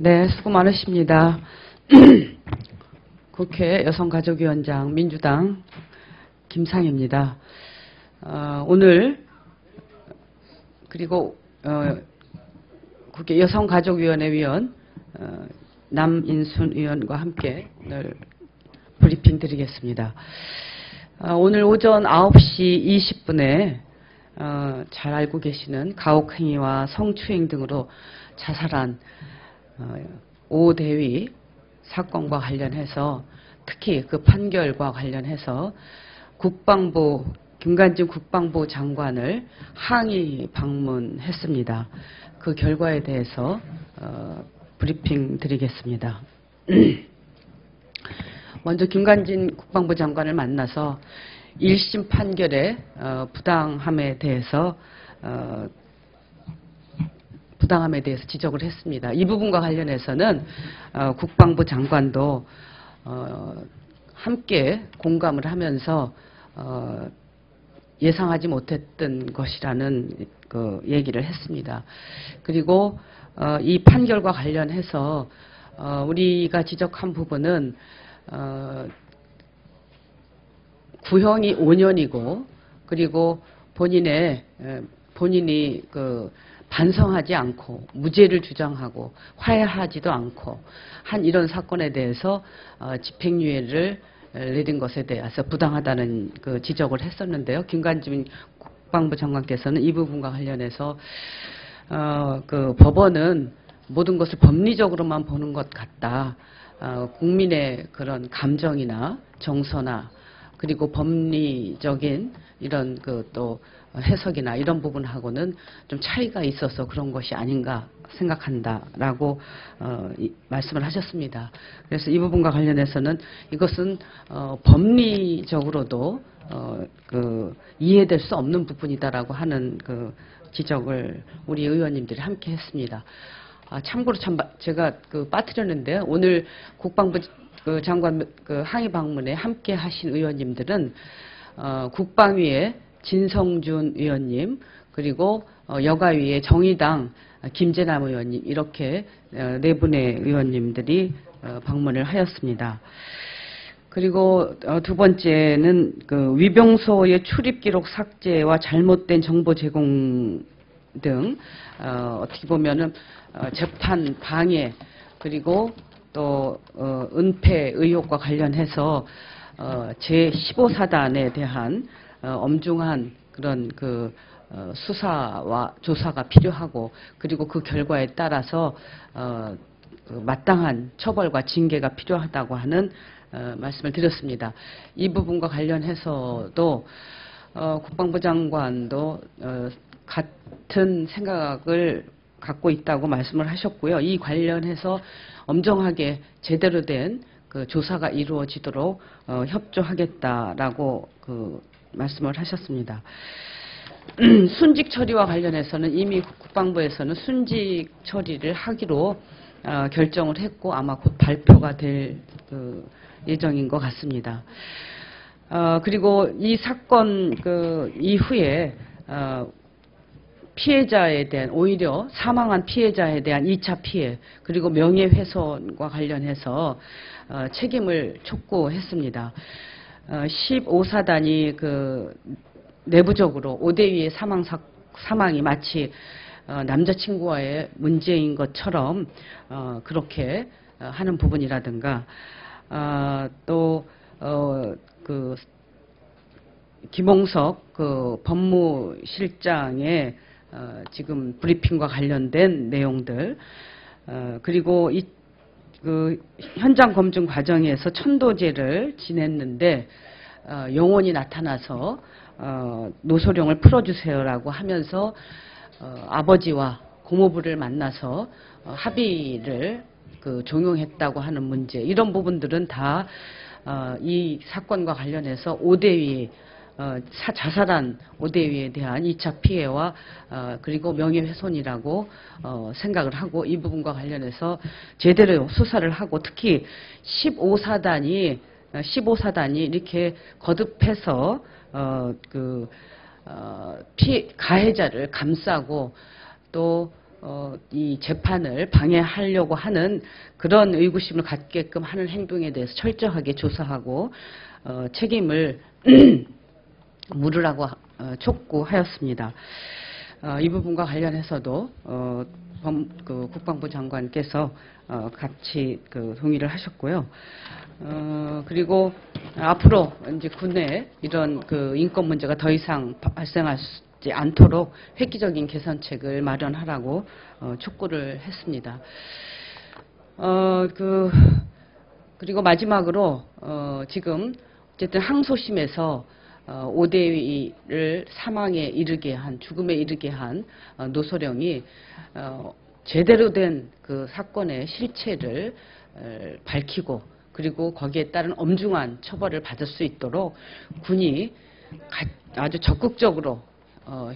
네, 수고 많으십니다. 국회 여성가족위원장 민주당 김상희입니다. 오늘 그리고 국회 여성가족위원회 위원 남인순 의원과 함께 오늘 브리핑 드리겠습니다. 오늘 오전 9시 20분에 잘 알고 계시는 가혹행위와 성추행 등으로 자살한 오 대위 사건과 관련해서 특히 그 판결과 관련해서 국방부 김관진 국방부 장관을 항의 방문했습니다. 그 결과에 대해서 브리핑 드리겠습니다. 먼저 김관진 국방부 장관을 만나서 1심 판결의 부당함에 대해서 지적을 했습니다. 이 부분과 관련해서는 국방부 장관도 함께 공감을 하면서 예상하지 못했던 것이라는 그 얘기를 했습니다. 그리고 이 판결과 관련해서 우리가 지적한 부분은 구형이 5년이고 그리고 본인이 반성하지 않고 무죄를 주장하고 화해하지도 않고 한 이런 사건에 대해서 집행유예를 내린 것에 대해서 부당하다는 그 지적을 했었는데요. 김관진 국방부 장관께서는 이 부분과 관련해서 그 법원은 모든 것을 법리적으로만 보는 것 같다. 국민의 그런 감정이나 정서나 그리고 법리적인 이런 또 해석이나 이런 부분하고는 좀 차이가 있어서 그런 것이 아닌가 생각한다라고 말씀을 하셨습니다. 그래서 이 부분과 관련해서는 이것은 법리적으로도 이해될 수 없는 부분이다라고 하는 그 지적을 우리 의원님들이 함께 했습니다. 참고로 제가 빠뜨렸는데요. 오늘 국방부 장관 항의 방문에 함께 하신 의원님들은 국방위의 진성준 의원님 그리고 여가위의 정의당 김재남 의원님 이렇게 네 분의 의원님들이 방문을 하였습니다. 그리고 두 번째는 위병소의 출입 기록 삭제와 잘못된 정보 제공 등 어떻게 보면은 재판 방해 그리고 또 은폐 의혹과 관련해서 제15사단에 대한 엄중한 그런 수사와 조사가 필요하고 그리고 그 결과에 따라서 마땅한 처벌과 징계가 필요하다고 하는 말씀을 드렸습니다. 이 부분과 관련해서도 국방부 장관도 같은 생각을 갖고 있다고 말씀을 하셨고요. 이 관련해서 엄정하게 제대로 된 조사가 이루어지도록 협조하겠다라고 말씀을 하셨습니다. 순직 처리와 관련해서는 이미 국방부에서는 순직 처리를 하기로 결정을 했고 아마 곧 발표가 될 예정인 것 같습니다. 그리고 이 사건 이후에 피해자에 대한 오히려 사망한 피해자에 대한 2차 피해 그리고 명예훼손과 관련해서 책임을 촉구했습니다. 15사단이 내부적으로 오대위의 사망이 마치 남자친구와의 문제인 것처럼 그렇게 하는 부분이라든가 또 김홍석 법무실장의 지금 브리핑과 관련된 내용들 그리고 현장 검증 과정에서 천도제를 지냈는데 영혼이 나타나서 노소룡을 풀어주세요라고 하면서 아버지와 고모부를 만나서 합의를 종용했다고 하는 문제 이런 부분들은 다 이 사건과 관련해서 오대위 자살한 오대위에 대한 2차 피해와 그리고 명예훼손이라고 생각을 하고 이 부분과 관련해서 제대로 수사를 하고 특히 15사단이 이렇게 거듭해서 가해자를 감싸고 또 이 재판을 방해하려고 하는 그런 의구심을 갖게끔 하는 행동에 대해서 철저하게 조사하고 책임을 물으라고 촉구하였습니다. 이 부분과 관련해서도 국방부 장관께서 같이 동의를 하셨고요. 그리고 앞으로 이제 군내 이런 인권 문제가 더 이상 발생하지 않도록 획기적인 개선책을 마련하라고 촉구를 했습니다. 그리고 마지막으로 지금 어쨌든 항소심에서 오대위를 사망에 이르게 한, 죽음에 이르게 한 노소령이 제대로 된 그 사건의 실체를 밝히고 그리고 거기에 따른 엄중한 처벌을 받을 수 있도록 군이 아주 적극적으로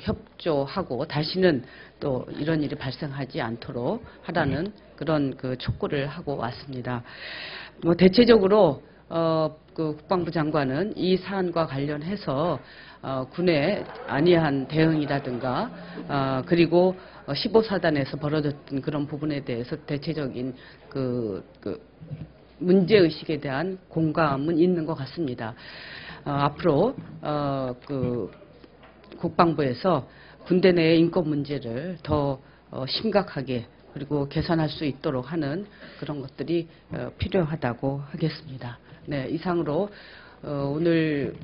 협조하고 다시는 또 이런 일이 발생하지 않도록 하라는 그런 촉구를 하고 왔습니다. 대체적으로 국방부 장관은 이 사안과 관련해서 군의 안이한 대응이라든가 그리고 15사단에서 벌어졌던 그런 부분에 대해서 대체적인 문제의식에 대한 공감은 있는 것 같습니다. 앞으로 국방부에서 군대 내의 인권 문제를 더 심각하게 그리고 개선할 수 있도록 하는 그런 것들이 필요하다고 하겠습니다. 네, 이상으로 오늘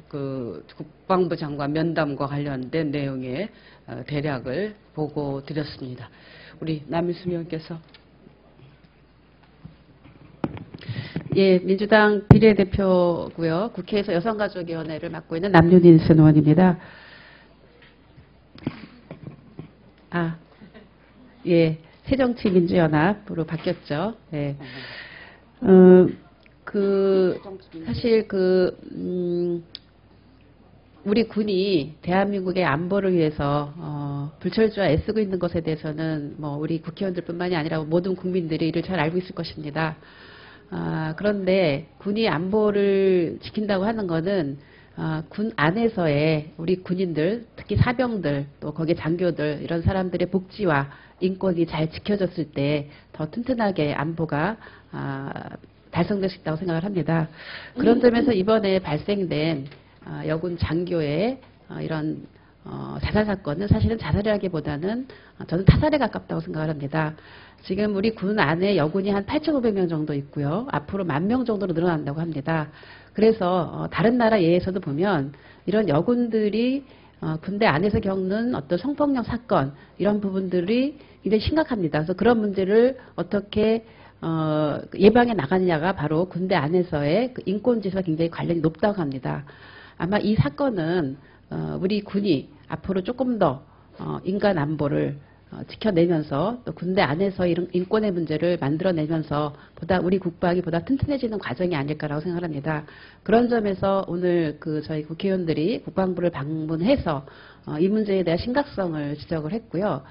국방부 장관 면담과 관련된 내용의 대략을 보고 드렸습니다. 우리 남인순 의원께서. 예, 민주당 비례대표고요. 국회에서 여성가족위원회를 맡고 있는 남윤인순 의원입니다. 예, 새정치민주연합으로 바뀌었죠. 예. 사실 우리 군이 대한민국의 안보를 위해서 불철주야 애쓰고 있는 것에 대해서는 우리 국회의원들뿐만이 아니라 모든 국민들이 이를 잘 알고 있을 것입니다. 그런데 군이 안보를 지킨다고 하는 것은 군 안에서의 우리 군인들, 특히 사병들, 또 거기에 장교들 이런 사람들의 복지와 인권이 잘 지켜졌을 때 더 튼튼하게 안보가 달성될 수 있다고 생각을 합니다. 그런 점에서 이번에 발생된 여군 장교의 이런 자살 사건은 사실은 자살이라기보다는 저는 타살에 가깝다고 생각을 합니다. 지금 우리 군 안에 여군이 한 8,500명 정도 있고요. 앞으로 10,000명 정도로 늘어난다고 합니다. 그래서 다른 나라 예에서도 보면 이런 여군들이 군대 안에서 겪는 어떤 성폭력 사건 이런 부분들이 굉장히 심각합니다. 그래서 그런 문제를 어떻게 예방해 나가느냐가 바로 군대 안에서의 인권지수와 굉장히 관련이 높다고 합니다. 아마 이 사건은 우리 군이 앞으로 조금 더 인간 안보를 지켜내면서 또 군대 안에서 이런 인권의 문제를 만들어내면서 보다 우리 국방이 보다 튼튼해지는 과정이 아닐까라고 생각합니다. 그런 점에서 오늘 저희 국회의원들이 국방부를 방문해서 이 문제에 대한 심각성을 지적을 했고요.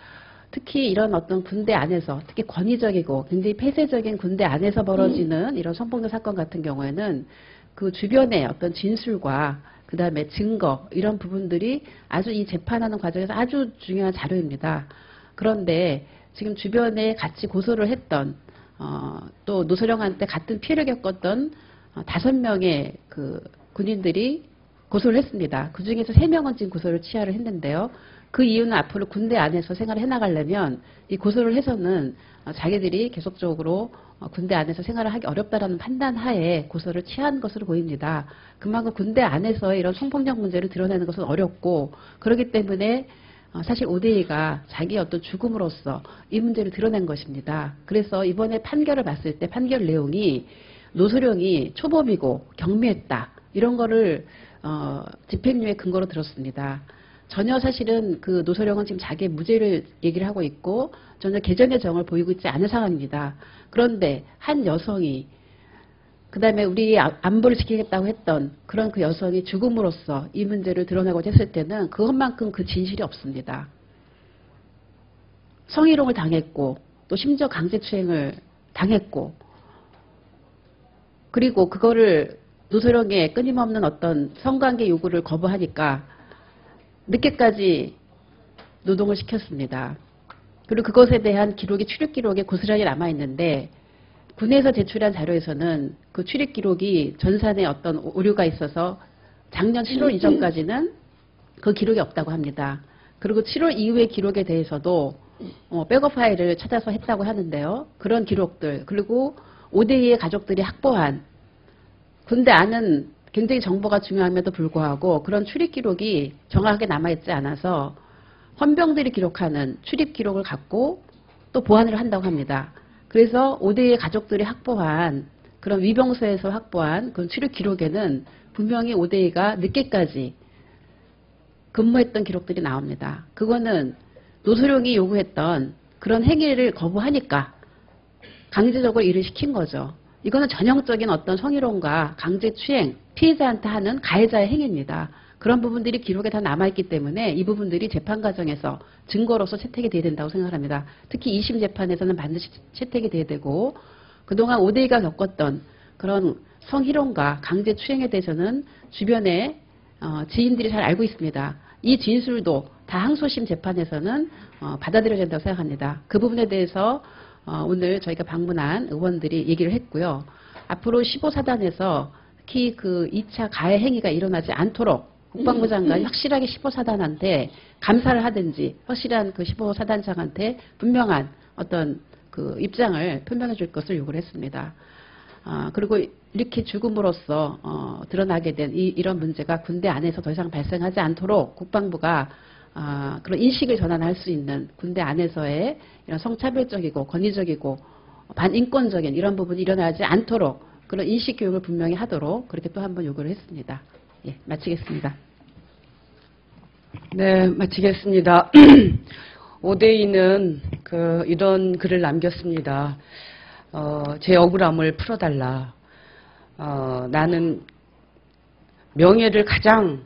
특히 이런 어떤 군대 안에서 특히 권위적이고 굉장히 폐쇄적인 군대 안에서 벌어지는 이런 성폭력 사건 같은 경우에는 그 주변의 어떤 진술과 그 다음에 증거 이런 부분들이 아주 이 재판하는 과정에서 아주 중요한 자료입니다. 그런데 지금 주변에 같이 고소를 했던 또 노소령한테 같은 피해를 겪었던 5명의 군인들이 고소를 했습니다. 그 중에서 3명은 지금 고소를 취하를 했는데요. 그 이유는 앞으로 군대 안에서 생활을 해나가려면 이 고소를 해서는 자기들이 계속적으로 군대 안에서 생활을 하기 어렵다라는 판단 하에 고소를 취한 것으로 보입니다. 그만큼 군대 안에서 이런 성폭력 문제를 드러내는 것은 어렵고 그렇기 때문에 사실 오대희가 자기의 어떤 죽음으로써 이 문제를 드러낸 것입니다. 그래서 이번에 판결을 봤을 때 판결 내용이 노소령이 초범이고 경미했다 이런 거를 집행유예 근거로 들었습니다. 전혀 사실은 노소령은 지금 자기의 무죄를 얘기를 하고 있고 전혀 개정의 정을 보이고 있지 않은 상황입니다. 그런데 한 여성이 그 다음에 우리 안보를 지키겠다고 했던 그런 그 여성이 죽음으로써 이 문제를 드러내고자 했을 때는 그것만큼 그 진실이 없습니다. 성희롱을 당했고 또 심지어 강제추행을 당했고 그리고 그거를 노소령의 끊임없는 어떤 성관계 요구를 거부하니까 늦게까지 노동을 시켰습니다. 그리고 그것에 대한 기록이 출입 기록에 고스란히 남아 있는데 군에서 제출한 자료에서는 그 출입 기록이 전산에 어떤 오류가 있어서 작년 7월 이전까지는 그 기록이 없다고 합니다. 그리고 7월 이후의 기록에 대해서도 백업 파일을 찾아서 했다고 하는데요. 그런 기록들 그리고 5대2의 가족들이 확보한 군대 안은 굉장히 정보가 중요함에도 불구하고 그런 출입 기록이 정확하게 남아있지 않아서 헌병들이 기록하는 출입 기록을 갖고 또 보완을 한다고 합니다. 그래서 5대의 가족들이 확보한 그런 위병소에서 확보한 그런 출입 기록에는 분명히 5대가 늦게까지 근무했던 기록들이 나옵니다. 그거는 노소룡이 요구했던 그런 행위를 거부하니까 강제적으로 일을 시킨 거죠. 이거는 전형적인 어떤 성희롱과 강제추행, 피해자한테 하는 가해자의 행위입니다. 그런 부분들이 기록에 다 남아있기 때문에 이 부분들이 재판 과정에서 증거로서 채택이 돼야 된다고 생각합니다. 특히 2심 재판에서는 반드시 채택이 돼야 되고 그동안 5대가 겪었던 그런 성희롱과 강제추행에 대해서는 주변에 지인들이 잘 알고 있습니다. 이 진술도 다 항소심 재판에서는 받아들여야 된다고 생각합니다. 그 부분에 대해서 오늘 저희가 방문한 의원들이 얘기를 했고요. 앞으로 15사단에서 특히 그 2차 가해 행위가 일어나지 않도록 국방부 장관이 확실하게 15사단한테 감사를 하든지 확실한 그 15사단장한테 분명한 어떤 그 입장을 표명해 줄 것을 요구를 했습니다. 그리고 이렇게 죽음으로써 드러나게 된 이런 문제가 군대 안에서 더 이상 발생하지 않도록 국방부가 그런 인식을 전환할 수 있는 군대 안에서의 이런 성차별적이고 권위적이고 반인권적인 이런 부분이 일어나지 않도록 그런 인식 교육을 분명히 하도록 그렇게 또 한번 요구를 했습니다. 예, 마치겠습니다. 네, 마치겠습니다. 오대인은 이런 글을 남겼습니다. 제 억울함을 풀어달라. 나는 명예를 가장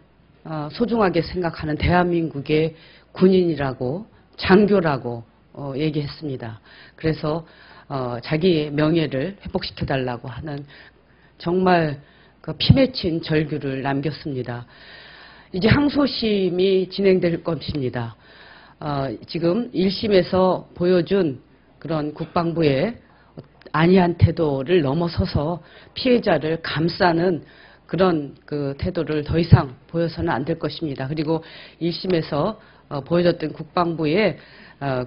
소중하게 생각하는 대한민국의 군인이라고 장교라고 얘기했습니다. 그래서 자기의 명예를 회복시켜달라고 하는 정말 피 맺힌 절규를 남겼습니다. 이제 항소심이 진행될 것입니다. 지금 1심에서 보여준 그런 국방부의 안이한 태도를 넘어서서 피해자를 감싸는 그런 그 태도를 더 이상 보여서는 안 될 것입니다. 그리고 1심에서 보여줬던 국방부의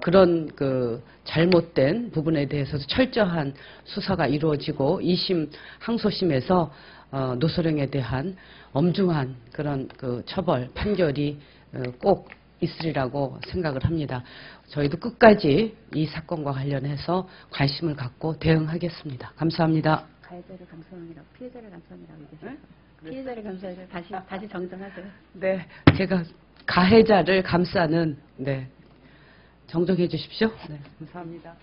그런 그 잘못된 부분에 대해서도 철저한 수사가 이루어지고 2심 항소심에서 노소령에 대한 엄중한 그런 그 처벌 판결이 꼭 있으리라고 생각을 합니다. 저희도 끝까지 이 사건과 관련해서 관심을 갖고 대응하겠습니다. 감사합니다. 가해자를 감사합니다. 피해자를 감사합니다. 네? 피해자를 감사해서 다시 정정하세요. 네, 제가 가해자를 감싸는 정정해 주십시오. 네, 감사합니다.